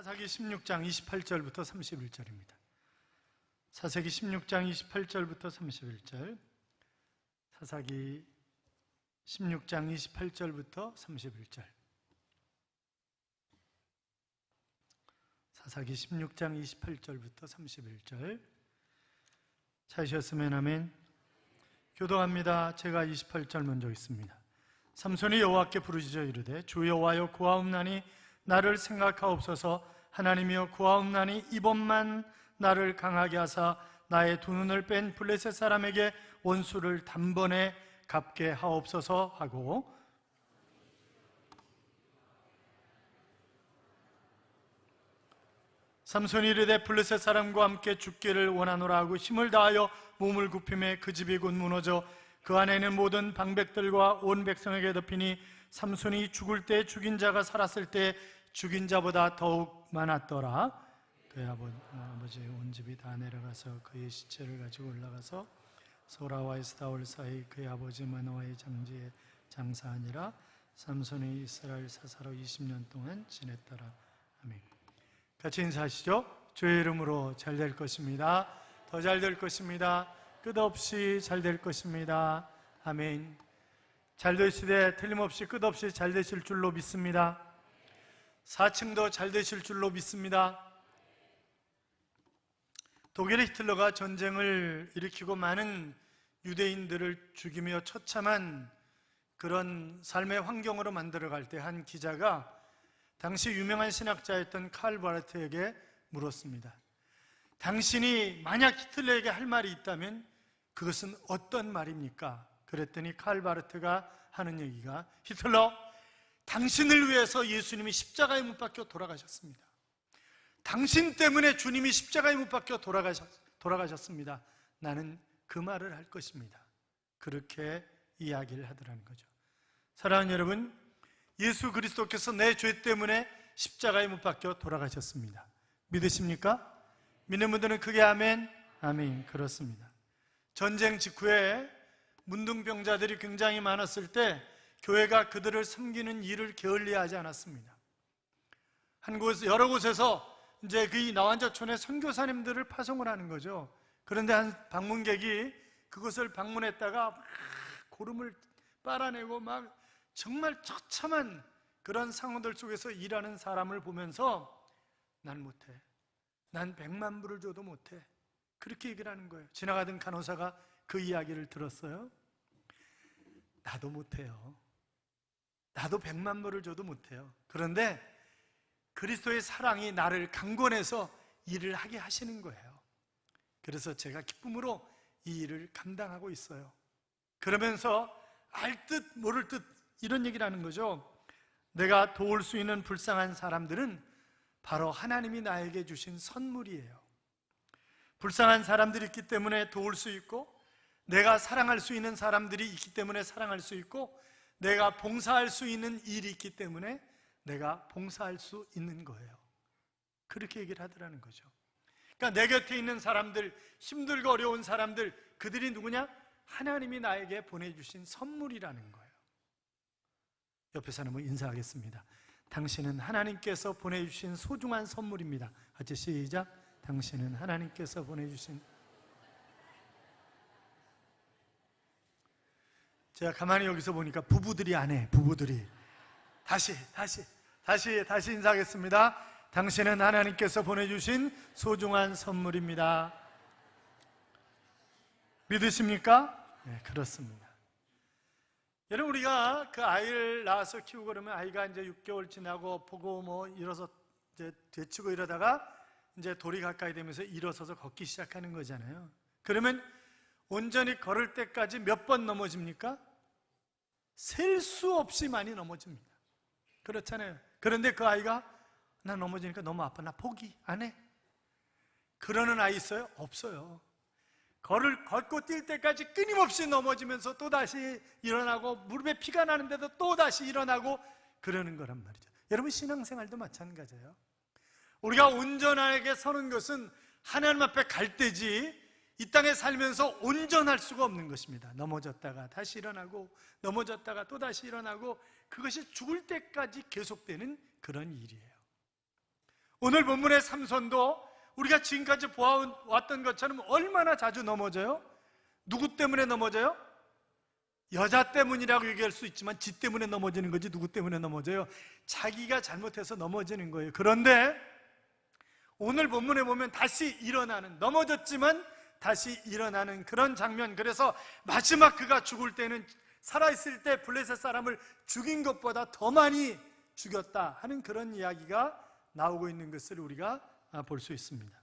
사사기 16장 28절부터 31절입니다. 사사기 16장 28절부터 31절. 사사기 16장 28절부터 31절. 사사기 16장 28절부터 31절. 찾으셨으면 아멘. 교도합니다. 제가 28절 먼저 읽습니다. 삼손이 여호와께 부르짖어 이르되 주 여호와여 구하옵나니 나를 생각하옵소서. 하나님이여 구하옵나니 이번만 나를 강하게 하사 나의 두 눈을 뺀 블레셋 사람에게 원수를 단번에 갚게 하옵소서 하고, 삼손이 이르되 블레셋 사람과 함께 죽기를 원하노라 하고 힘을 다하여 몸을 굽히매 그 집이 곧 무너져 그 안에 있는 모든 방백들과 온 백성에게 덮이니 삼손이 죽을 때 죽인 자가 살았을 때 죽인 자보다 더욱 많았더라. 그의 아버지 온 집이 다 내려가서 그의 시체를 가지고 올라가서 소라와 에스타올 사이 그의 아버지 마노아의 장지에 장사하니라. 삼손이 이스라엘 사사로 20년 동안 지냈더라. 아멘. 같이 인사하시죠. 주의 이름으로 잘 될 것입니다. 더 잘 될 것입니다. 끝없이 잘 될 것입니다. 아멘. 잘 되시되 틀림없이 끝없이 잘 되실 줄로 믿습니다. 4층도 잘 되실 줄로 믿습니다. 독일의 히틀러가 전쟁을 일으키고 많은 유대인들을 죽이며 처참한 그런 삶의 환경으로 만들어갈 때 한 기자가 당시 유명한 신학자였던 칼 바르트에게 물었습니다. 당신이 만약 히틀러에게 할 말이 있다면 그것은 어떤 말입니까? 그랬더니 칼 바르트가 하는 얘기가, 히틀러, 당신을 위해서 예수님이 십자가에 못 박혀 돌아가셨습니다. 당신 때문에 주님이 십자가에 못 박혀 돌아가셨습니다. 나는 그 말을 할 것입니다. 그렇게 이야기를 하더라는 거죠. 사랑하는 여러분, 예수 그리스도께서 내 죄 때문에 십자가에 못 박혀 돌아가셨습니다. 믿으십니까? 믿는 분들은 크게 아멘. 아멘. 그렇습니다. 전쟁 직후에 문둥병자들이 굉장히 많았을 때 교회가 그들을 섬기는 일을 게을리하지 않았습니다. 여러 곳에서 이제 그 나환자촌에 선교사님들을 파송을 하는 거죠. 그런데 한 방문객이 그것을 방문했다가 막 고름을 빨아내고 막 정말 처참한 그런 상황들 속에서 일하는 사람을 보면서 난 못해. 난 100만 불을 줘도 못해. 그렇게 얘기를 하는 거예요. 지나가던 간호사가 그 이야기를 들었어요. 나도 못해요. 나도 100만 불을 줘도 못해요. 그런데 그리스도의 사랑이 나를 강권해서 일을 하게 하시는 거예요. 그래서 제가 기쁨으로 이 일을 감당하고 있어요. 그러면서 알 듯 모를 듯 이런 얘기를 하는 거죠. 내가 도울 수 있는 불쌍한 사람들은 바로 하나님이 나에게 주신 선물이에요. 불쌍한 사람들이 있기 때문에 도울 수 있고, 내가 사랑할 수 있는 사람들이 있기 때문에 사랑할 수 있고, 내가 봉사할 수 있는 일이 있기 때문에 내가 봉사할 수 있는 거예요. 그렇게 얘기를 하더라는 거죠. 그러니까 내 곁에 있는 사람들, 힘들고 어려운 사람들, 그들이 누구냐? 하나님이 나에게 보내주신 선물이라는 거예요. 옆에 사람은 인사하겠습니다. 당신은 하나님께서 보내주신 소중한 선물입니다. 같이 시작. 당신은 하나님께서 보내주신. 제가 가만히 여기서 보니까 부부들이 안 해. 부부들이 다시 인사하겠습니다. 당신은 하나님께서 보내주신 소중한 선물입니다. 믿으십니까? 네, 그렇습니다. 여러분, 우리가 그 아이를 낳아서 키우고 그러면 아이가 이제 6개월 지나고 보고 뭐 일어서 이제 되치고 이러다가 이제 돌이 가까이 되면서 일어서서 걷기 시작하는 거잖아요. 그러면 온전히 걸을 때까지 몇 번 넘어집니까? 셀 수 없이 많이 넘어집니다. 그렇잖아요. 그런데 그 아이가 나 넘어지니까 너무 아파, 나 포기 안 해. 그러는 아이 있어요? 없어요. 걷고 뛸 때까지 끊임없이 넘어지면서 또다시 일어나고, 무릎에 피가 나는데도 또다시 일어나고 그러는 거란 말이죠. 여러분, 신앙생활도 마찬가지예요. 우리가 온전하게 서는 것은 하나님 앞에 갈 때지 이 땅에 살면서 온전할 수가 없는 것입니다. 넘어졌다가 다시 일어나고, 넘어졌다가 또다시 일어나고, 그것이 죽을 때까지 계속되는 그런 일이에요. 오늘 본문의 삼손도 우리가 지금까지 보아왔던 것처럼 얼마나 자주 넘어져요? 누구 때문에 넘어져요? 여자 때문이라고 얘기할 수 있지만 지 때문에 넘어지는 거지 누구 때문에 넘어져요? 자기가 잘못해서 넘어지는 거예요. 그런데 오늘 본문에 보면 다시 일어나는, 넘어졌지만 다시 일어나는 그런 장면. 그래서 마지막 그가 죽을 때는 살아있을 때 블레셋 사람을 죽인 것보다 더 많이 죽였다 하는 그런 이야기가 나오고 있는 것을 우리가 볼 수 있습니다.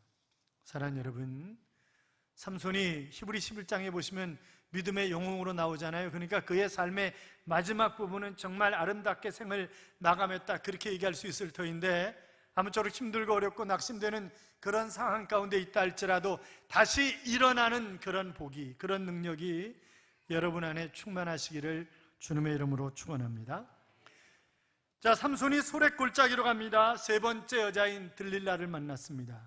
사랑하는 여러분, 삼손이 히브리 11장에 보시면 믿음의 영웅으로 나오잖아요. 그러니까 그의 삶의 마지막 부분은 정말 아름답게 생을 마감했다, 그렇게 얘기할 수 있을 터인데, 아무쪼록 힘들고 어렵고 낙심되는 그런 상황 가운데 있다 할지라도 다시 일어나는 그런 복이, 그런 능력이 여러분 안에 충만하시기를 주님의 이름으로 축원합니다. 자, 삼손이 소래골짜기로 갑니다. 세 번째 여자인 들릴라를 만났습니다.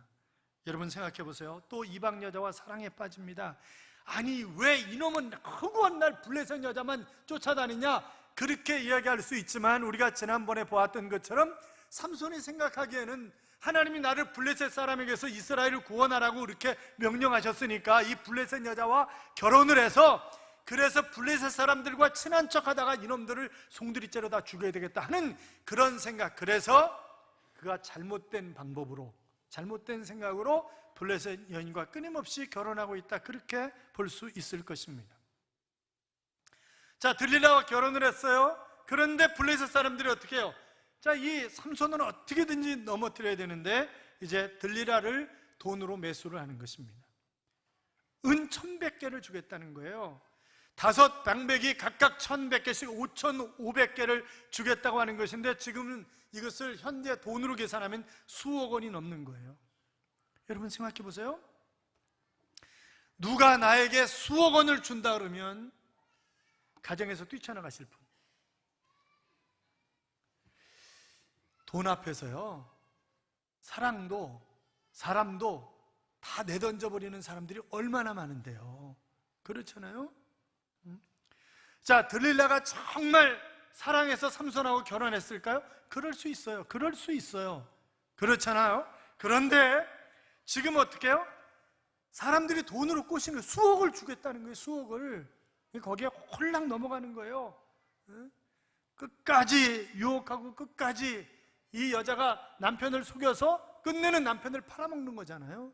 여러분 생각해 보세요. 또 이방 여자와 사랑에 빠집니다. 아니, 왜 이놈은 허구한 날 블레셋 여자만 쫓아다니냐, 그렇게 이야기할 수 있지만 우리가 지난번에 보았던 것처럼 삼손이 생각하기에는 하나님이 나를 블레셋 사람에게서 이스라엘을 구원하라고 이렇게 명령하셨으니까 이 블레셋 여자와 결혼을 해서, 그래서 블레셋 사람들과 친한 척하다가 이놈들을 송두리째로 다 죽여야 되겠다 하는 그런 생각, 그래서 그가 잘못된 방법으로, 잘못된 생각으로 블레셋 여인과 끊임없이 결혼하고 있다, 그렇게 볼 수 있을 것입니다. 자, 들릴라와 결혼을 했어요. 그런데 블레셋 사람들이 어떻게 해요? 자, 이 삼손은 어떻게든지 넘어뜨려야 되는데 이제 들릴라를 돈으로 매수를 하는 것입니다. 은 1,100개를 주겠다는 거예요. 5 방백이 각각 1,100개씩 5,500개를 주겠다고 하는 것인데, 지금은 이것을 현재 돈으로 계산하면 수억 원이 넘는 거예요. 여러분 생각해 보세요. 누가 나에게 수억 원을 준다 그러면 가정에서 뛰쳐나가실 분. 돈 앞에서요, 사랑도 사람도 다 내던져버리는 사람들이 얼마나 많은데요. 그렇잖아요? 자, 들릴라가 정말 사랑해서 삼손하고 결혼했을까요? 그럴 수 있어요. 그럴 수 있어요. 그렇잖아요? 그런데 지금 어떻게 해요? 사람들이 돈으로 꼬시는 거예요. 수억을 주겠다는 거예요. 수억을. 거기에 홀랑 넘어가는 거예요. 끝까지 유혹하고 끝까지 이 여자가 남편을 속여서 끝내는 남편을 팔아먹는 거잖아요.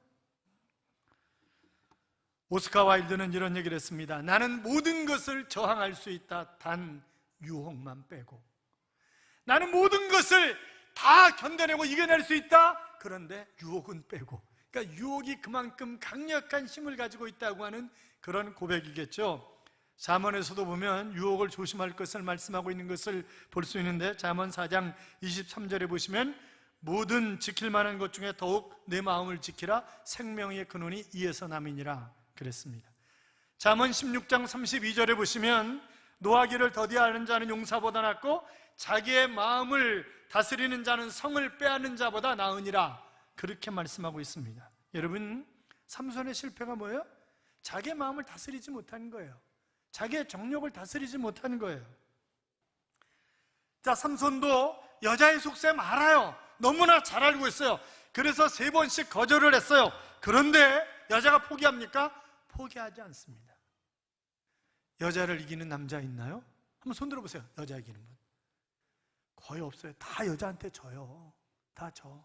오스카 와일드는 이런 얘기를 했습니다. 나는 모든 것을 저항할 수 있다, 단 유혹만 빼고. 나는 모든 것을 다 견뎌내고 이겨낼 수 있다, 그런데 유혹은 빼고. 그러니까 유혹이 그만큼 강력한 힘을 가지고 있다고 하는 그런 고백이겠죠. 잠언에서도 보면 유혹을 조심할 것을 말씀하고 있는 것을 볼 수 있는데, 잠언 4장 23절에 보시면 모든 지킬 만한 것 중에 더욱 내 마음을 지키라, 생명의 근원이 이에서 남이니라 그랬습니다. 잠언 16장 32절에 보시면 노하기를 더디하는 자는 용사보다 낫고 자기의 마음을 다스리는 자는 성을 빼앗는 자보다 나으니라, 그렇게 말씀하고 있습니다. 여러분, 삼손의 실패가 뭐예요? 자기의 마음을 다스리지 못하는 거예요. 자기의 정욕을 다스리지 못하는 거예요. 자, 삼손도 여자의 속셈 알아요. 너무나 잘 알고 있어요. 그래서 3번씩 거절을 했어요. 그런데 여자가 포기합니까? 포기하지 않습니다. 여자를 이기는 남자 있나요? 한번 손 들어보세요. 여자 이기는 분 거의 없어요. 다 여자한테 져요. 다 져.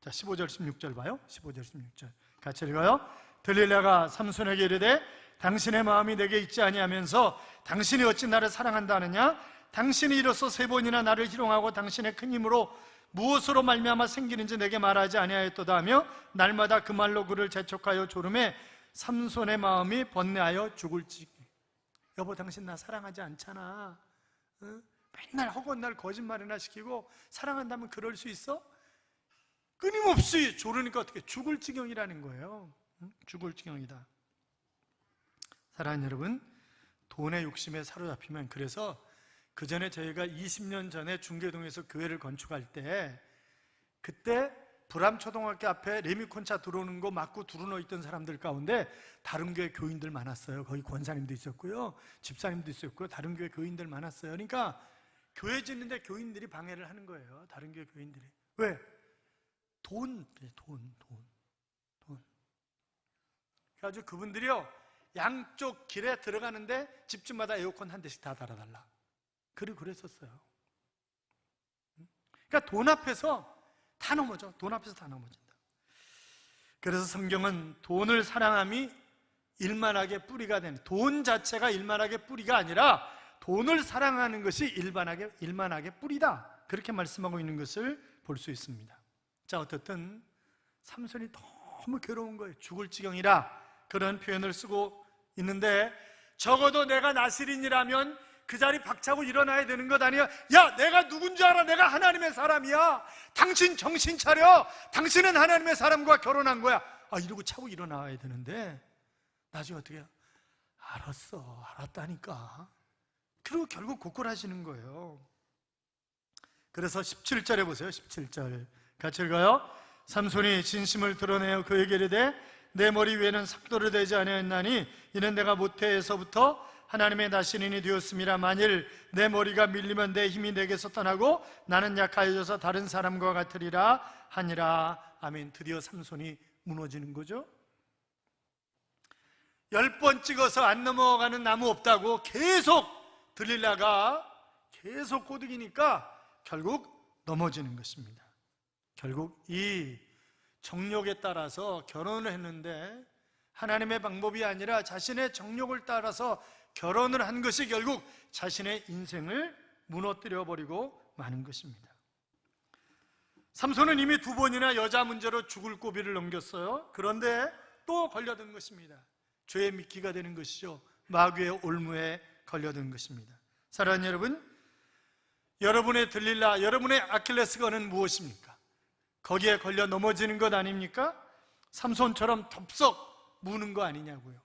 자, 15절 16절 봐요. 15절 16절 같이 읽어요. 들릴라가 삼손에게 이르되 당신의 마음이 내게 있지 아니하면서 당신이 어찌 나를 사랑한다 하느냐? 당신이 이로써 3번이나 나를 희롱하고 당신의 큰 힘으로 무엇으로 말미암아 생기는지 내게 말하지 아니하였도다 하며 날마다 그 말로 그를 재촉하여 조름에 삼손의 마음이 번뇌하여 죽을지. 여보, 당신 나 사랑하지 않잖아. 맨날 허구한 날 거짓말이나 시키고 사랑한다면 그럴 수 있어? 끊임없이 조르니까 어떻게 죽을 지경이라는 거예요. 죽을 지경이다. 사랑하는 여러분, 돈의 욕심에 사로잡히면, 그래서 그 전에 저희가 20년 전에 중계동에서 교회를 건축할 때, 그때 불암초등학교 앞에 레미콘차 들어오는 거 막고 두루누워 있던 사람들 가운데 다른 교회 교인들 많았어요. 거기 권사님도 있었고요, 집사님도 있었고요, 다른 교회 교인들 많았어요. 그러니까 교회 짓는데 교인들이 방해를 하는 거예요. 다른 교회 교인들이. 왜? 돈. 그래가지고 그분들이요, 양쪽 길에 들어가는데 집집마다 에어컨 한 대씩 다 달아달라. 그리고 그랬었어요. 그러니까 돈 앞에서 다 넘어져. 돈 앞에서 다 넘어진다. 그래서 성경은 돈을 사랑함이 일만하게 뿌리가 되는, 돈 자체가 일만하게 뿌리가 아니라 돈을 사랑하는 것이 일만하게 뿌리다, 그렇게 말씀하고 있는 것을 볼 수 있습니다. 자, 어떻든 삼손이 너무 괴로운 거예요. 죽을 지경이라 그런 표현을 쓰고 있는데, 적어도 내가 나실인이라면 그 자리 박차고 일어나야 되는 것 아니야? 야, 내가 누군 줄 알아? 내가 하나님의 사람이야. 당신 정신 차려. 당신은 하나님의 사람과 결혼한 거야. 이러고 차고 일어나야 되는데, 나중에 어떻게 해요? 알았다니까. 그리고 결국 고콜하시는 거예요. 그래서 17절에 보세요. 17절 같이 읽어요. 삼손이 진심을 드러내어 그에게 이르되 내 머리 위에는 삭도를 대지 아니하였나니 이는 내가 모태에서부터 하나님의 나시린이 되었음이라. 만일 내 머리가 밀리면 내 힘이 내게서 떠나고 나는 약하여져서 다른 사람과 같으리라 하니라. 아멘. 드디어 삼손이 무너지는 거죠. 10번 찍어서 안 넘어가는 나무 없다고 계속 들릴라가 계속 꼬드기니까 결국 넘어지는 것입니다. 결국 이 정욕에 따라서 결혼을 했는데 하나님의 방법이 아니라 자신의 정욕을 따라서 결혼을 한 것이 결국 자신의 인생을 무너뜨려 버리고 마는 것입니다. 삼손은 이미 2번이나 여자 문제로 죽을 고비를 넘겼어요. 그런데 또 걸려든 것입니다. 죄의 미끼가 되는 것이죠. 마귀의 올무에 걸려든 것입니다. 사랑하는 여러분, 여러분의 들릴라, 여러분의 아킬레스건은 무엇입니까? 거기에 걸려 넘어지는 것 아닙니까? 삼손처럼 덥석 무는 거 아니냐고요.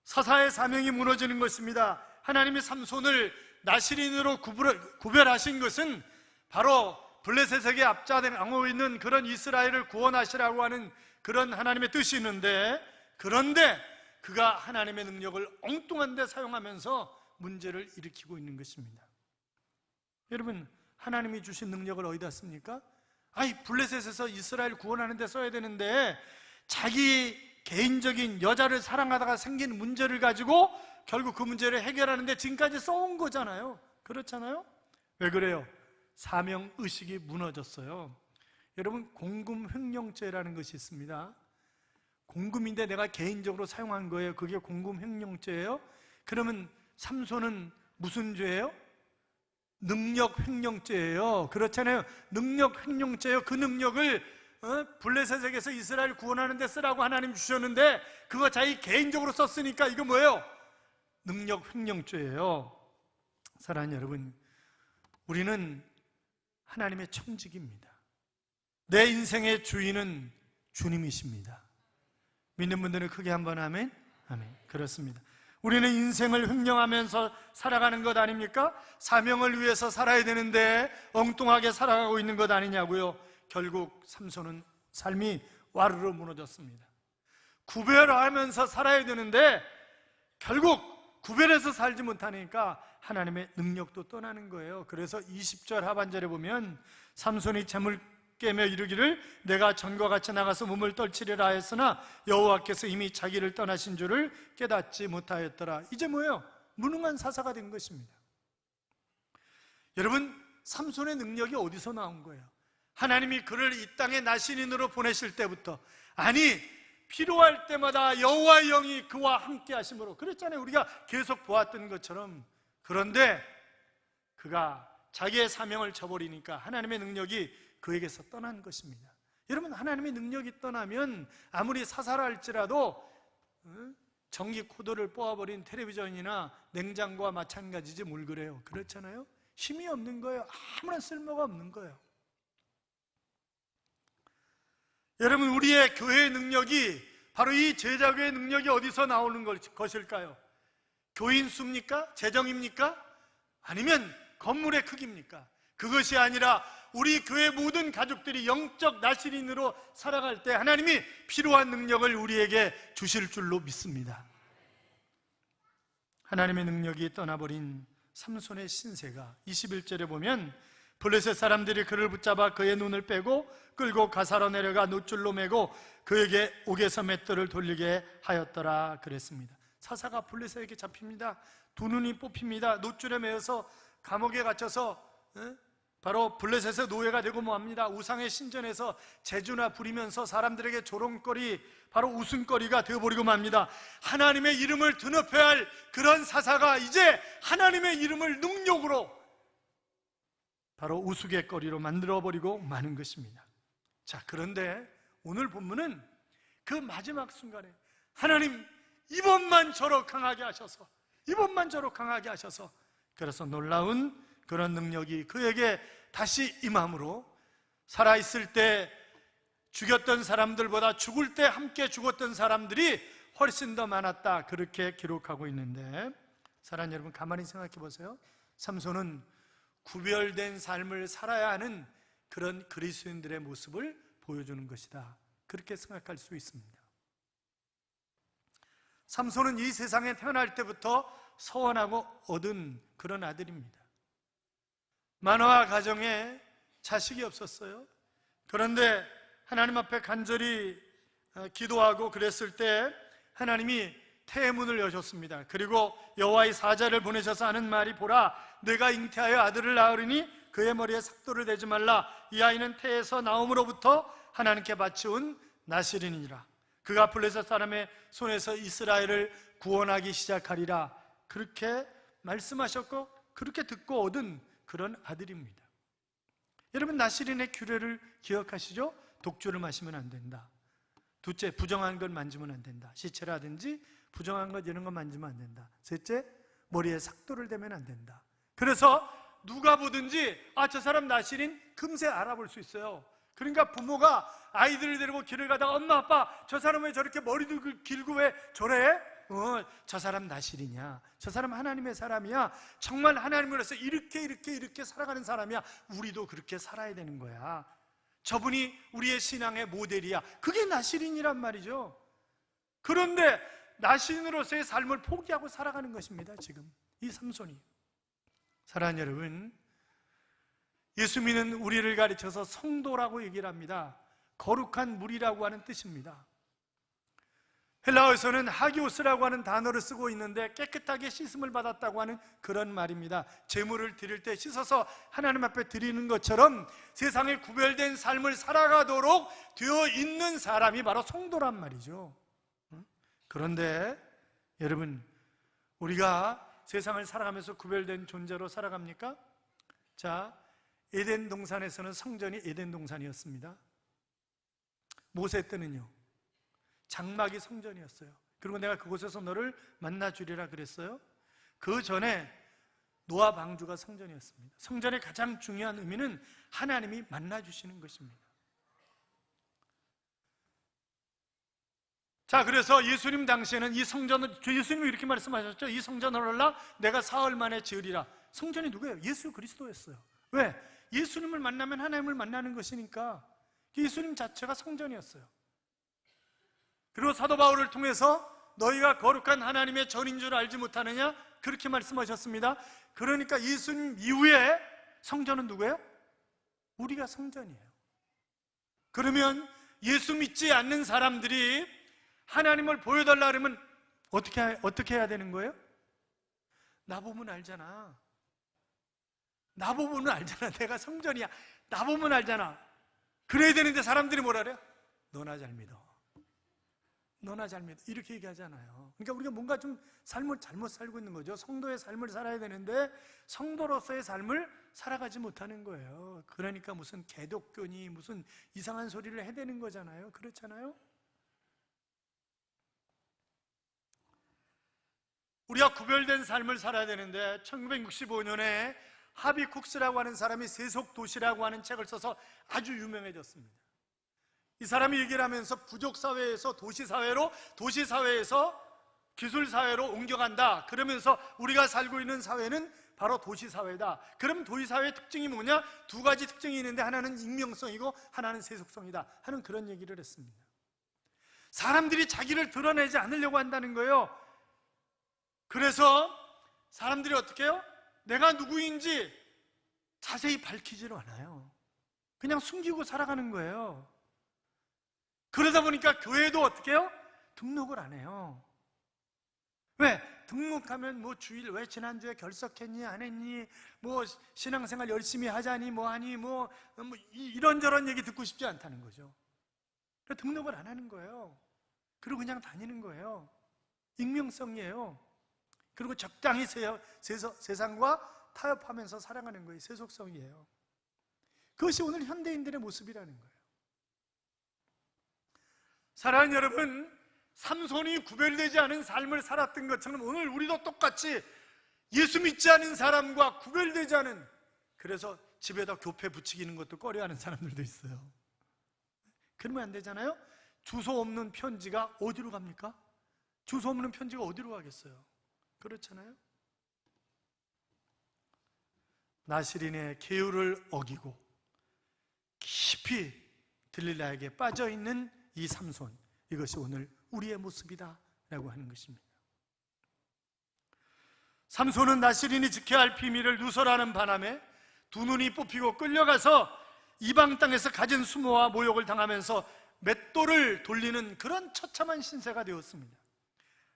사사의 사명이 무너지는 것입니다. 하나님이 삼손을 나실인으로 구별하신 것은 바로 블레셋에게 앞장하고 있는 그런 이스라엘을 구원하시라고 하는 그런 하나님의 뜻이 있는데, 그런데 그가 하나님의 능력을 엉뚱한 데 사용하면서 문제를 일으키고 있는 것입니다. 여러분, 하나님이 주신 능력을 어디다 씁니까? 블레셋에서 이스라엘 구원하는 데 써야 되는데 자기 개인적인 여자를 사랑하다가 생긴 문제를 가지고 결국 그 문제를 해결하는데 지금까지 써온 거잖아요. 그렇잖아요? 왜 그래요? 사명의식이 무너졌어요. 여러분, 공금횡령죄라는 것이 있습니다. 공금인데 내가 개인적으로 사용한 거예요. 그게 공금횡령죄예요. 그러면 삼손은 무슨 죄예요? 능력횡령죄예요. 그렇잖아요. 능력횡령죄예요. 그 능력을 블레셋에게서 이스라엘 구원하는 데 쓰라고 하나님 주셨는데 그거 자기 개인적으로 썼으니까 이거 뭐예요? 능력횡령죄예요. 사랑하는 여러분, 우리는 하나님의 청직입니다. 내 인생의 주인은 주님이십니다. 믿는 분들은 크게 한번 아멘? 아멘. 그렇습니다. 우리는 인생을 횡령하면서 살아가는 것 아닙니까? 사명을 위해서 살아야 되는데 엉뚱하게 살아가고 있는 것 아니냐고요. 결국 삼손은 삶이 와르르 무너졌습니다. 구별하면서 살아야 되는데 결국 구별해서 살지 못하니까 하나님의 능력도 떠나는 거예요. 그래서 20절 하반절에 보면 삼손이 잠을 깨며 이르기를 내가 전과 같이 나가서 몸을 떨치리라 하였으나 여호와께서 이미 자기를 떠나신 줄을 깨닫지 못하였더라. 이제 뭐예요? 무능한 사사가 된 것입니다. 여러분, 삼손의 능력이 어디서 나온 거예요? 하나님이 그를 이 땅에 나신인으로 보내실 때부터, 아니 필요할 때마다 여호와의 영이 그와 함께 하심으로, 그랬잖아요. 우리가 계속 보았던 것처럼. 그런데 그가 자기의 사명을 저버리니까 하나님의 능력이 그에게서 떠난 것입니다. 여러분, 하나님의 능력이 떠나면 아무리 사사라 할지라도 전기 코드를 뽑아버린 텔레비전이나 냉장고와 마찬가지지 뭘 그래요? 그렇잖아요. 힘이 없는 거예요. 아무런 쓸모가 없는 거예요. 여러분, 우리의 교회의 능력이 바로 이 제자교회의 능력이 어디서 나오는 것일까요? 교인 수입니까? 재정입니까? 아니면 건물의 크기입니까? 그것이 아니라 우리 교회 모든 가족들이 영적 나실인으로 살아갈 때 하나님이 필요한 능력을 우리에게 주실 줄로 믿습니다. 하나님의 능력이 떠나버린 삼손의 신세가 21절에 보면 블레셋 사람들이 그를 붙잡아 그의 눈을 빼고 끌고 가사로 내려가 노줄로 매고 그에게 옥에서 맷돌을 돌리게 하였더라 그랬습니다. 사사가 블레셋에게 잡힙니다. 두 눈이 뽑힙니다. 노줄에 매어서 감옥에 갇혀서 바로 블레셋의 노예가 되고 뭐합니다. 우상의 신전에서 제주나 부리면서 사람들에게 조롱거리, 바로 웃음거리가 되어버리고 맙니다. 하나님의 이름을 드높여야 할 그런 사사가 이제 하나님의 이름을 능욕으로, 바로 우스갯거리로 만들어버리고 마는 것입니다. 자, 그런데 오늘 본문은 그 마지막 순간에 하나님 이번만 저로 강하게 하셔서, 이번만 저로 강하게 하셔서, 그래서 놀라운 그런 능력이 그에게 다시 임함으로 살아있을 때 죽였던 사람들보다 죽을 때 함께 죽었던 사람들이 훨씬 더 많았다, 그렇게 기록하고 있는데, 사랑하는 여러분, 가만히 생각해 보세요. 삼손은 구별된 삶을 살아야 하는 그런 그리스도인들의 모습을 보여주는 것이다, 그렇게 생각할 수 있습니다. 삼손은 이 세상에 태어날 때부터 서원하고 얻은 그런 아들입니다. 만화와 가정에 자식이 없었어요. 그런데 하나님 앞에 간절히 기도하고 그랬을 때 하나님이 태문을 여셨습니다. 그리고 여호와의 사자를 보내셔서 하는 말이, 보라, 내가 잉태하여 아들을 낳으리니 그의 머리에 삭도를 대지 말라. 이 아이는 태에서 나옴으로부터 하나님께 바치온 나실이니라. 그가 블레셋 사람의 손에서 이스라엘을 구원하기 시작하리라, 그렇게 말씀하셨고 그렇게 듣고 얻은 그런 아들입니다. 여러분, 나실인의 규례를 기억하시죠? 독주를 마시면 안 된다. 둘째, 부정한 걸 만지면 안 된다. 시체라든지 부정한 것 이런 거 만지면 안 된다. 셋째, 머리에 삭도를 대면 안 된다. 그래서 누가 보든지 저 사람 나실인 금세 알아볼 수 있어요. 그러니까 부모가 아이들을 데리고 길을 가다가, 엄마 아빠 저 사람 왜 저렇게 머리도 길고 왜 저래? 저 사람 나실이냐, 저 사람 하나님의 사람이야, 정말 하나님으로서 이렇게 살아가는 사람이야, 우리도 그렇게 살아야 되는 거야, 저분이 우리의 신앙의 모델이야, 그게 나실인이란 말이죠. 그런데 나실인으로서의 삶을 포기하고 살아가는 것입니다. 지금 이 삼손이. 사랑하는 여러분, 예수 믿는 우리를 가르쳐서 성도라고 얘기를 합니다. 거룩한 무리라고 하는 뜻입니다. 헬라어에서는 하기오스라고 하는 단어를 쓰고 있는데 깨끗하게 씻음을 받았다고 하는 그런 말입니다. 제물을 드릴 때 씻어서 하나님 앞에 드리는 것처럼 세상에 구별된 삶을 살아가도록 되어 있는 사람이 바로 성도란 말이죠. 그런데 여러분, 우리가 세상을 살아가면서 구별된 존재로 살아갑니까? 자, 에덴 동산에서는 성전이 에덴 동산이었습니다. 모세 때는요, 장막이 성전이었어요. 그리고 내가 그곳에서 너를 만나주리라 그랬어요. 그 전에 노아 방주가 성전이었습니다. 성전의 가장 중요한 의미는 하나님이 만나주시는 것입니다. 자, 그래서 예수님 당시에는 이 성전을, 예수님이 이렇게 말씀하셨죠. 이 성전을 올라 내가 사흘 만에 지으리라. 성전이 누구예요? 예수 그리스도였어요. 왜? 예수님을 만나면 하나님을 만나는 것이니까. 예수님 자체가 성전이었어요. 그리고 사도 바울을 통해서 너희가 거룩한 하나님의 전인 줄 알지 못하느냐, 그렇게 말씀하셨습니다. 그러니까 예수님 이후에 성전은 누구예요? 우리가 성전이에요. 그러면 예수 믿지 않는 사람들이 하나님을 보여달라 그러면 어떻게 해야 되는 거예요? 나보면 알잖아. 나보면 알잖아. 내가 성전이야. 나보면 알잖아. 그래야 되는데 사람들이 뭐라 그래요? 너나 잘 믿어. 너나 잘 믿어. 이렇게 얘기하잖아요. 그러니까 우리가 뭔가 좀 삶을 잘못 살고 있는 거죠. 성도의 삶을 살아야 되는데 성도로서의 삶을 살아가지 못하는 거예요. 그러니까 무슨 개독교니 무슨 이상한 소리를 해대는 거잖아요. 그렇잖아요. 우리가 구별된 삶을 살아야 되는데 1965년에 하비쿡스라고 하는 사람이 세속도시라고 하는 책을 써서 아주 유명해졌습니다. 이 사람이 얘기를 하면서 부족사회에서 도시사회로, 도시사회에서 기술사회로 옮겨간다. 그러면서 우리가 살고 있는 사회는 바로 도시사회다. 그럼 도시사회의 특징이 뭐냐? 두 가지 특징이 있는데 하나는 익명성이고 하나는 세속성이다 하는 그런 얘기를 했습니다. 사람들이 자기를 드러내지 않으려고 한다는 거예요. 그래서 사람들이 어떻게 해요? 내가 누구인지 자세히 밝히지를 않아요. 그냥 숨기고 살아가는 거예요. 그러다 보니까 교회도 어떻게 해요? 등록을 안 해요. 왜? 등록하면 뭐 주일 왜 지난주에 결석했니 안 했니, 뭐 신앙생활 열심히 하자니 뭐 하니 뭐 이런저런 얘기 듣고 싶지 않다는 거죠. 그래서 등록을 안 하는 거예요. 그리고 그냥 다니는 거예요. 익명성이에요. 그리고 적당히 세상과 타협하면서 살아가는 거예요. 세속성이에요. 그것이 오늘 현대인들의 모습이라는 거예요. 사랑하는 여러분, 삼손이 구별되지 않은 삶을 살았던 것처럼 오늘 우리도 똑같이 예수 믿지 않은 사람과 구별되지 않은, 그래서 집에다 교패 붙이기는 것도 꺼려하는 사람들도 있어요. 그러면 안 되잖아요. 주소 없는 편지가 어디로 갑니까? 주소 없는 편지가 어디로 가겠어요? 그렇잖아요. 나시린의 계율을 어기고 깊이 들릴라에게 빠져있는 이 삼손, 이것이 오늘 우리의 모습이다 라고 하는 것입니다. 삼손은 나시린이 지켜야 할 비밀을 누설하는 바람에 두 눈이 뽑히고 끌려가서 이방 땅에서 가진 수모와 모욕을 당하면서 맷돌을 돌리는 그런 처참한 신세가 되었습니다.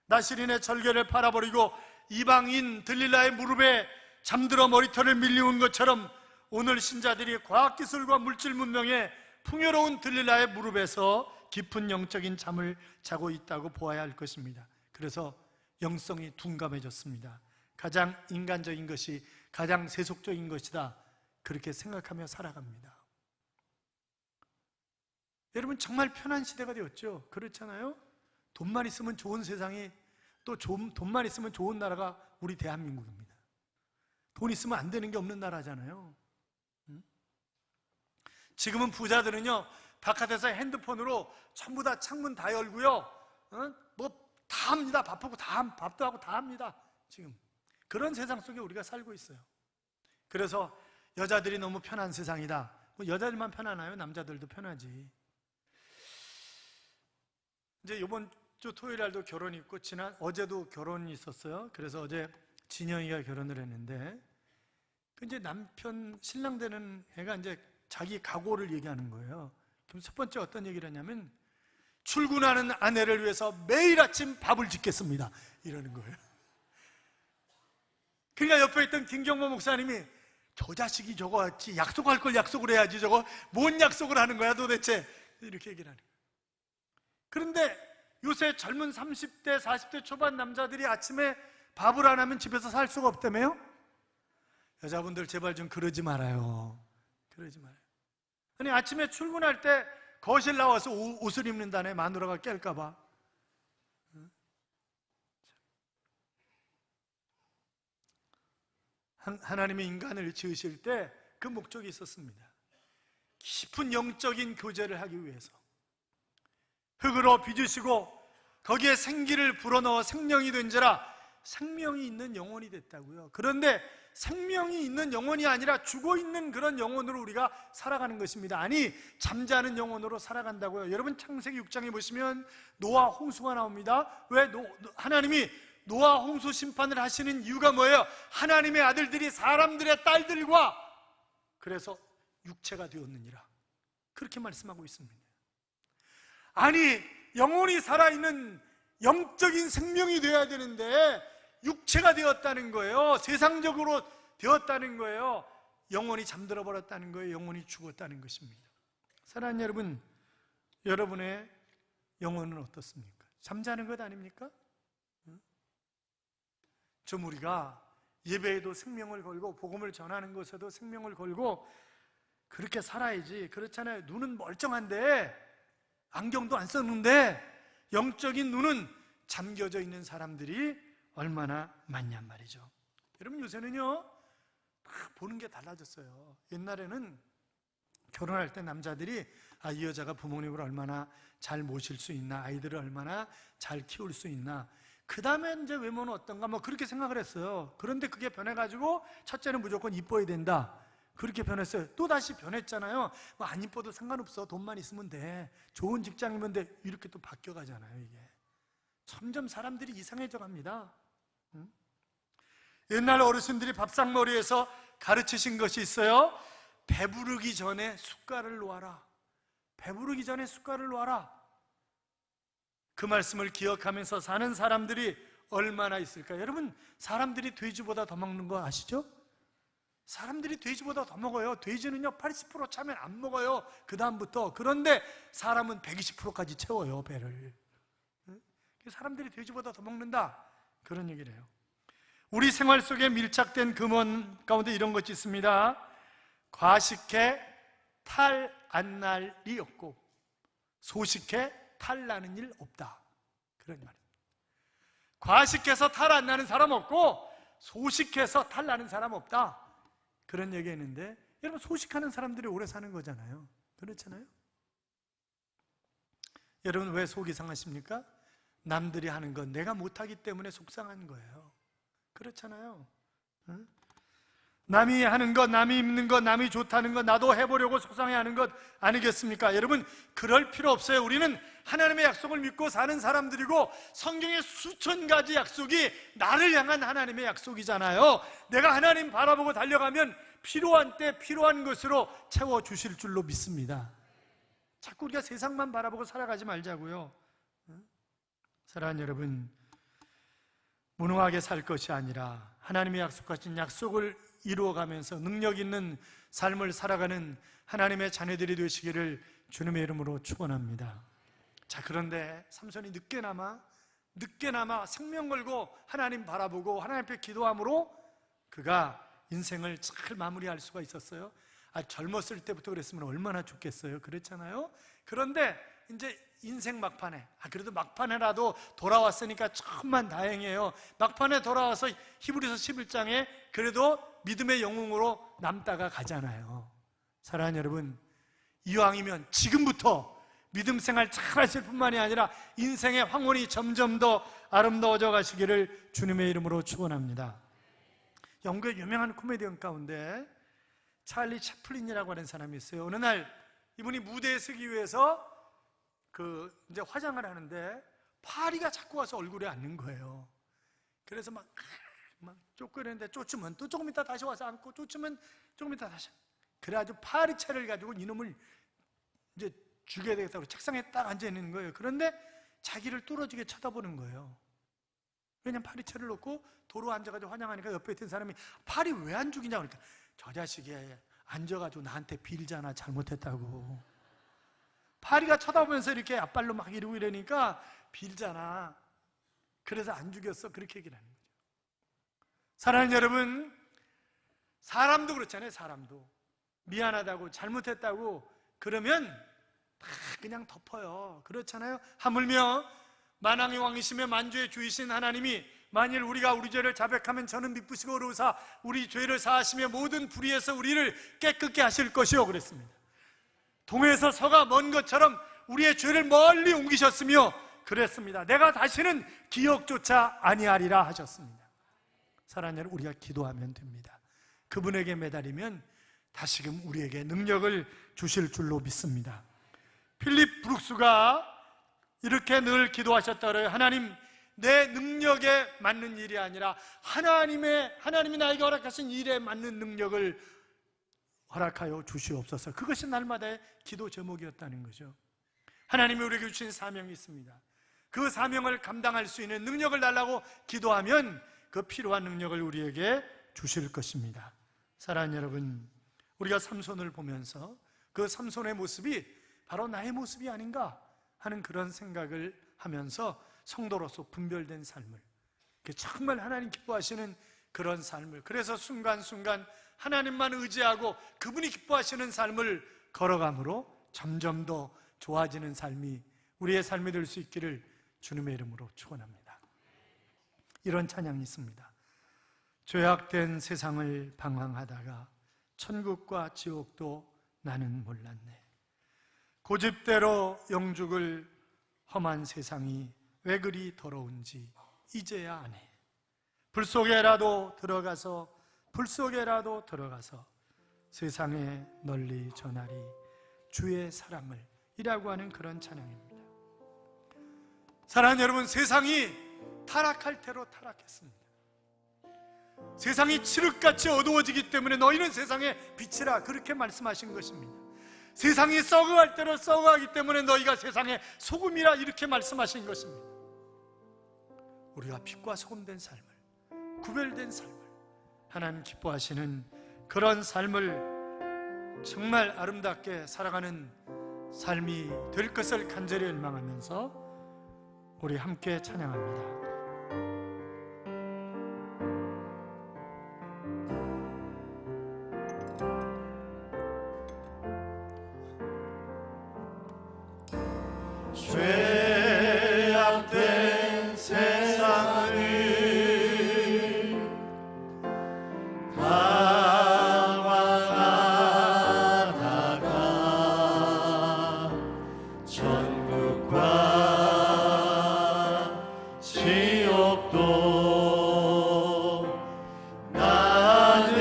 나시린의 절개를 팔아버리고 이방인 들릴라의 무릎에 잠들어 머리털을 밀리운 것처럼 오늘 신자들이 과학기술과 물질 문명의 풍요로운 들릴라의 무릎에서 깊은 영적인 잠을 자고 있다고 보아야 할 것입니다. 그래서 영성이 둔감해졌습니다. 가장 인간적인 것이 가장 세속적인 것이다, 그렇게 생각하며 살아갑니다. 여러분, 정말 편한 시대가 되었죠. 그렇잖아요. 돈만 있으면 좋은 세상이, 또 돈만 있으면 좋은 나라가 우리 대한민국입니다. 돈 있으면 안 되는 게 없는 나라잖아요. 지금은 부자들은요, 바깥에서 핸드폰으로 전부 다 창문 다 열고요, 뭐 다 합니다. 밥도 하고 다 합니다. 지금 그런 세상 속에 우리가 살고 있어요. 그래서 여자들이 너무 편한 세상이다. 뭐 여자들만 편하나요? 남자들도 편하지. 이제 이번 주 토요일 날도 결혼이 있고 어제도 결혼이 있었어요. 그래서 어제 진영이가 결혼을 했는데, 이제 남편 신랑 되는 애가 이제 자기 각오를 얘기하는 거예요. 그럼 첫 번째 어떤 얘기를 하냐면, 출근하는 아내를 위해서 매일 아침 밥을 짓겠습니다, 이러는 거예요. 그러니까 옆에 있던 김경모 목사님이, 저 자식이 저거 같이 약속할 걸 약속을 해야지, 저거 뭔 약속을 하는 거야 도대체, 이렇게 얘기를 하는 거예요. 그런데 요새 젊은 30대 40대 초반 남자들이 아침에 밥을 안 하면 집에서 살 수가 없다며요? 여자분들 제발 좀 그러지 말아요. 그러지 말아요. 아니, 아침에 출근할 때 거실 나와서 옷을 입는다네, 마누라가 깰까 봐. 하나님이 인간을 지으실 때 그 목적이 있었습니다. 깊은 영적인 교제를 하기 위해서 흙으로 빚으시고 거기에 생기를 불어넣어 생명이 된지라 생명이 있는 영혼이 됐다고요. 그런데 생명이 있는 영혼이 아니라 죽어있는 그런 영혼으로 우리가 살아가는 것입니다. 아니, 잠자는 영혼으로 살아간다고요. 여러분, 창세기 6장에 보시면 노아 홍수가 나옵니다. 왜 하나님이 노아 홍수 심판을 하시는 이유가 뭐예요? 하나님의 아들들이 사람들의 딸들과 그래서 육체가 되었느니라, 그렇게 말씀하고 있습니다. 아니, 영혼이 살아있는 영적인 생명이 되어야 되는데 육체가 되었다는 거예요. 세상적으로 되었다는 거예요. 영혼이 잠들어 버렸다는 거예요. 영혼이 죽었다는 것입니다. 사랑하는 여러분, 여러분의 영혼은 어떻습니까? 잠자는 것 아닙니까? 좀 우리가 예배에도 생명을 걸고 복음을 전하는 것에도 생명을 걸고 그렇게 살아야지. 그렇잖아요. 눈은 멀쩡한데, 안경도 안 썼는데 영적인 눈은 잠겨져 있는 사람들이 얼마나 많냔 말이죠. 여러분, 요새는요 막 보는 게 달라졌어요. 옛날에는 결혼할 때 남자들이 이 여자가 부모님을 얼마나 잘 모실 수 있나, 아이들을 얼마나 잘 키울 수 있나, 그 다음에 이제 외모는 어떤가, 뭐 그렇게 생각을 했어요. 그런데 그게 변해가지고 첫째는 무조건 이뻐야 된다, 그렇게 변했어요. 또 다시 변했잖아요. 뭐 안 이뻐도 상관없어, 돈만 있으면 돼, 좋은 직장이면 돼, 이렇게 또 바뀌어가잖아요. 이게 점점 사람들이 이상해져 갑니다. 옛날 어르신들이 밥상머리에서 가르치신 것이 있어요. 배부르기 전에 숟갈을 놓아라. 배부르기 전에 숟갈을 놓아라. 그 말씀을 기억하면서 사는 사람들이 얼마나 있을까요? 여러분, 사람들이 돼지보다 더 먹는 거 아시죠? 사람들이 돼지보다 더 먹어요. 돼지는요 80% 차면 안 먹어요, 그 다음부터. 그런데 사람은 120%까지 채워요, 배를. 사람들이 돼지보다 더 먹는다, 그런 얘기를 해요. 우리 생활 속에 밀착된 금원 가운데 이런 것이 있습니다. 과식해 탈 안 날 일 없고 소식해 탈 나는 일 없다, 그런 말입니다. 과식해서 탈 안 나는 사람 없고 소식해서 탈 나는 사람 없다, 그런 얘기했는데, 여러분, 소식하는 사람들이 오래 사는 거잖아요. 그렇잖아요? 여러분, 왜 속이 상하십니까? 남들이 하는 건 내가 못하기 때문에 속상한 거예요. 그렇잖아요. 응? 남이 하는 것, 남이 입는 것, 남이 좋다는 것 나도 해보려고 속상해하는 것 아니겠습니까? 여러분, 그럴 필요 없어요. 우리는 하나님의 약속을 믿고 사는 사람들이고, 성경의 수천 가지 약속이 나를 향한 하나님의 약속이잖아요. 내가 하나님 바라보고 달려가면 필요한 때 필요한 것으로 채워주실 줄로 믿습니다. 자꾸 우리가 세상만 바라보고 살아가지 말자고요. 사랑하는 여러분, 무능하게 살 것이 아니라 하나님의 약속하신 약속을 이루어가면서 능력 있는 삶을 살아가는 하나님의 자녀들이 되시기를 주님의 이름으로 축원합니다. 자, 그런데 삼손이 늦게나마 생명 걸고 하나님 바라보고 하나님 앞에 기도함으로 그가 인생을 잘 마무리할 수가 있었어요. 젊었을 때부터 그랬으면 얼마나 좋겠어요. 그렇잖아요. 그런데 이제 인생 막판에, 그래도 막판에라도 돌아왔으니까 천만 다행이에요. 막판에 돌아와서 히브리서 11장에 그래도 믿음의 영웅으로 남다가 가잖아요. 사랑하는 여러분, 이왕이면 지금부터 믿음 생활 잘 하실 뿐만이 아니라 인생의 황혼이 점점 더 아름다워져 가시기를 주님의 이름으로 축원합니다. 영국의 유명한 코미디언 가운데 찰리 채플린이라고 하는 사람이 있어요. 어느 날 이분이 무대에 서기 위해서 이제 화장을 하는데 파리가 자꾸 와서 얼굴에 앉는 거예요. 그래서 막 쫓기는데 쫓으면 또 조금 있다 다시 와서 앉고, 쫓으면 조금 있다 다시. 그래가지고 파리채를 가지고 이놈을 이제 죽여야 되겠다고 책상에 딱 앉아 있는 거예요. 그런데 자기를 뚫어지게 쳐다보는 거예요. 왜냐면 파리채를 놓고 도로 앉아가지고 환영하니까 옆에 있던 사람이 파리 왜 안 죽이냐고 그러니까, 저 자식이 앉아가지고 나한테 빌잖아, 잘못했다고. 파리가 쳐다보면서 이렇게 앞발로 막 이러고 이러니까 빌잖아, 그래서 안 죽였어, 그렇게 얘기를 하는 거죠. 사랑하는 여러분, 사람도 그렇잖아요. 사람도 미안하다고 잘못했다고 그러면 다 그냥 덮어요. 그렇잖아요. 하물며 만왕의 왕이시며 만주의 주이신 하나님이 만일 우리가 우리 죄를 자백하면 저는 미쁘시고 의로우사 우리 죄를 사하시며 모든 불의에서 우리를 깨끗게 하실 것이요, 그랬습니다. 동에서 서가 먼 것처럼 우리의 죄를 멀리 옮기셨으며 그랬습니다. 내가 다시는 기억조차 아니하리라 하셨습니다. 사랑하는 여러분, 우리가 기도하면 됩니다. 그분에게 매달리면 다시금 우리에게 능력을 주실 줄로 믿습니다. 필립 브룩스가 이렇게 늘 기도하셨다 그래요. 하나님, 내 능력에 맞는 일이 아니라 하나님이 나에게 허락하신 일에 맞는 능력을 허락하여 주시옵소서. 그것이 날마다의 기도 제목이었다는 거죠. 하나님이 우리에게 주신 사명이 있습니다. 그 사명을 감당할 수 있는 능력을 달라고 기도하면 그 필요한 능력을 우리에게 주실 것입니다. 사랑하는 여러분, 우리가 삼손을 보면서 그 삼손의 모습이 바로 나의 모습이 아닌가 하는 그런 생각을 하면서 성도로서 분별된 삶을, 정말 하나님 기뻐하시는 그런 삶을, 그래서 순간순간 하나님만 의지하고 그분이 기뻐하시는 삶을 걸어감으로 점점 더 좋아지는 삶이 우리의 삶이 될 수 있기를 주님의 이름으로 축원합니다. 이런 찬양이 있습니다. 죄악된 세상을 방황하다가 천국과 지옥도 나는 몰랐네. 고집대로 영죽을 험한 세상이 왜 그리 더러운지 이제야 아네. 불 속에라도 들어가서 세상에 널리 전하리 주의 사랑을 이라고 하는 그런 찬양입니다. 사랑하는 여러분, 세상이 타락할 대로 타락했습니다. 세상이 칠흑같이 어두워지기 때문에 너희는 세상의 빛이라, 그렇게 말씀하신 것입니다. 세상이 썩어갈 대로 썩어가기 때문에 너희가 세상의 소금이라, 이렇게 말씀하신 것입니다. 우리가 빛과 소금된 삶을, 구별된 삶을, 하나님 기뻐하시는 그런 삶을 정말 아름답게 살아가는 삶이 될 것을 간절히 열망하면서 우리 함께 찬양합니다. 죄악된 세상을 방황하다가 천국과 지옥도 나는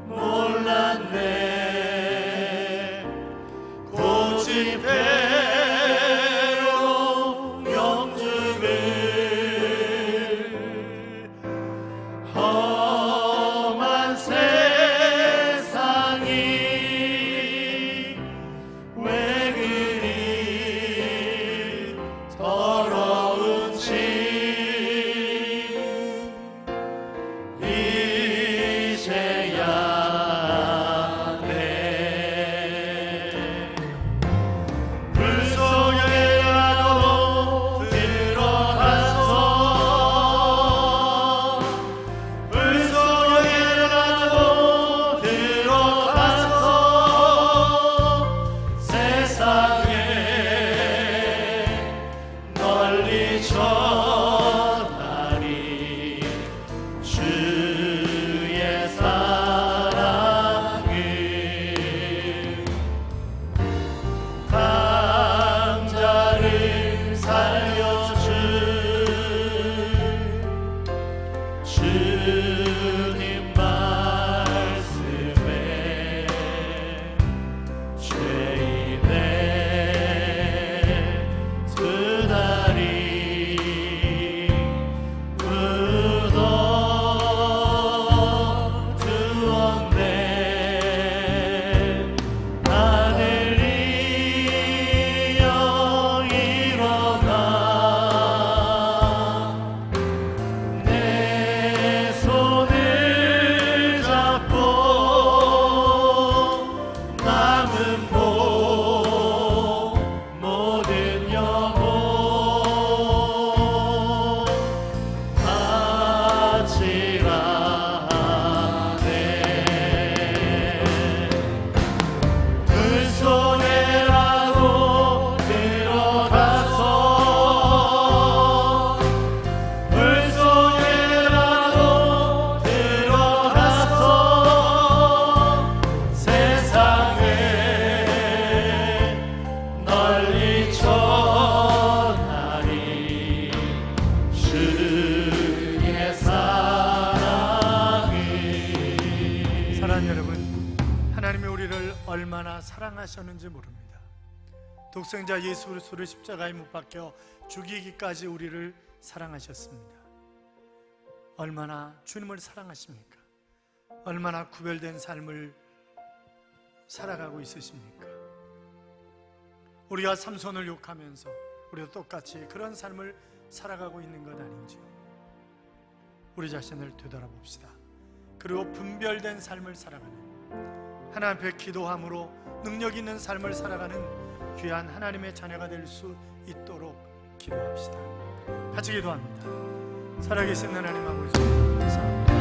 몰랐네. 고집대로 영주를 험한 세상이 왜 그리 더러운지 이제야 전하리 주의 사랑을. 강자를 살려줄 주님 말씀에 죄인의 두 다리 얼마나 사랑하셨는지 모릅니다. 독생자 예수 그리스도를 십자가에 못 박혀 죽이기까지 우리를 사랑하셨습니다. 얼마나 주님을 사랑하십니까? 얼마나 구별된 삶을 살아가고 있으십니까? 우리가 삼손을 욕하면서 우리도 똑같이 그런 삶을 살아가고 있는 것 아닌지요? 우리 자신을 되돌아봅시다. 그리고 분별된 삶을 살아가는, 하나님 앞에 기도함으로 능력 있는 삶을 살아가는 귀한 하나님의 자녀가 될 수 있도록 기도합시다. 같이 기도합니다. 살아계신 하나님 아버지, 감사합니다.